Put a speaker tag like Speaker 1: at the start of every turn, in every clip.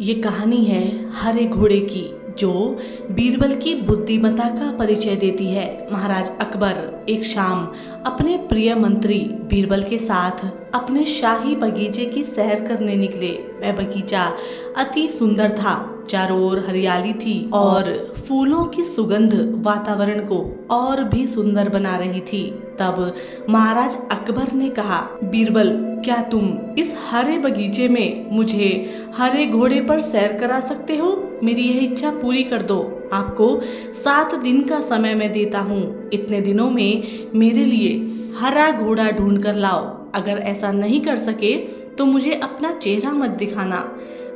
Speaker 1: ये कहानी है हरे घोड़े की, जो बीरबल की बुद्धिमत्ता का परिचय देती है। महाराज अकबर एक शाम अपने प्रिय मंत्री बीरबल के साथ अपने शाही बगीचे की सैर करने निकले। वह बगीचा अति सुंदर था, चारों ओर हरियाली थी और फूलों की सुगंध वातावरण को और भी सुंदर बना रही थी। तब महाराज अकबर ने कहा, बीरबल, क्या तुम इस हरे बगीचे में मुझे हरे घोड़े पर सैर करा सकते हो? मेरी यह इच्छा पूरी कर दो। आपको 7 दिन का समय मैं देता हूँ। इतने दिनों में मेरे लिए हरा घोड़ा ढूंढ कर लाओ। अगर ऐसा नहीं कर सके तो मुझे अपना चेहरा मत दिखाना।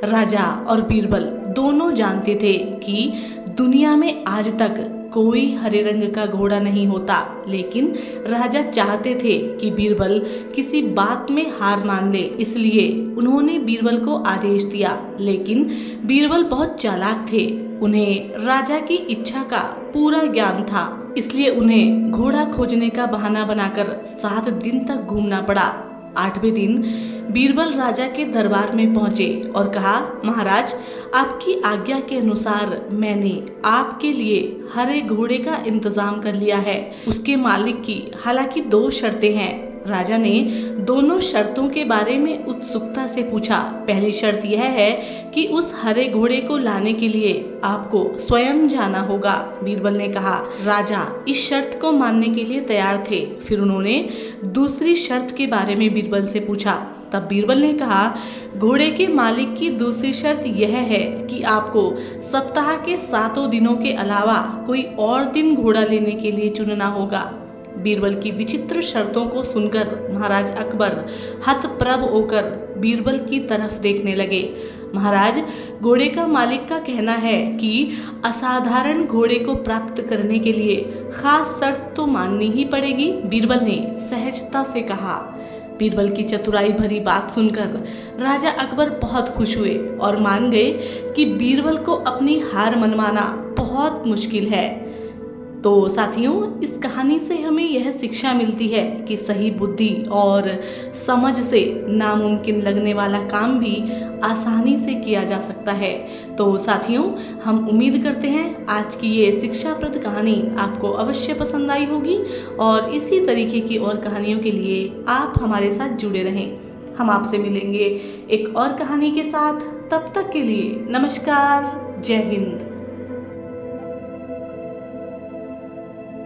Speaker 1: राजा और बीरबल दोनों जानते थे कि दुनिया में आज तक कोई हरे रंग का घोड़ा नहीं होता, लेकिन राजा चाहते थे कि बीरबल किसी बात में हार मान ले। इसलिए उन्होंने बीरबल को आदेश दिया, लेकिन बीरबल बहुत चालाक थे। उन्हें राजा की इच्छा का पूरा ज्ञान था, इसलिए उन्हें घोड़ा खोजने का बहाना बनाकर 7 दिन तक घूमना पड़ा। 8वें दिन बीरबल राजा के दरबार में पहुंचे और कहा, महाराज, आपकी आज्ञा के अनुसार मैंने आपके लिए हरे घोड़े का इंतजाम कर लिया है। उसके मालिक की हालांकि 2 शर्तें हैं। राजा ने दोनों शर्तों के बारे में उत्सुकता से पूछा। पहली शर्त यह है कि उस हरे घोड़े को लाने के लिए आपको स्वयं जाना होगा। बीरबल ने कहा। राजा इस शर्त को मानने के लिए तैयार थे। फिर उन्होंने दूसरी शर्त के बारे में बीरबल से पूछा। तब बीरबल ने कहा, घोड़े के मालिक की दूसरी शर्त यह है कि आपको सप्ताह के 7 दिनों के अलावा कोई और दिन घोड़ा लेने के लिए चुनना होगा। बीरबल की विचित्र शर्तों को सुनकर महाराज अकबर हतप्रभ होकर बीरबल की तरफ देखने लगे। महाराज, घोड़े का मालिक का कहना है कि असाधारण घोड़े को प्राप्त करने के लिए खास शर्त तो माननी ही पड़ेगी। बीरबल ने सहजता से कहा। बीरबल की चतुराई भरी बात सुनकर राजा अकबर बहुत खुश हुए और मान गए कि बीरबल को अपनी हार मनवाना बहुत मुश्किल है। तो साथियों, इस कहानी से हमें यह शिक्षा मिलती है कि सही बुद्धि और समझ से नामुमकिन लगने वाला काम भी आसानी से किया जा सकता है। तो साथियों, हम उम्मीद करते हैं आज की ये शिक्षाप्रद कहानी आपको अवश्य पसंद आई होगी और इसी तरीके की और कहानियों के लिए आप हमारे साथ जुड़े रहें। हम आपसे मिलेंगे एक और कहानी के साथ। तब तक के लिए नमस्कार, जय हिंद।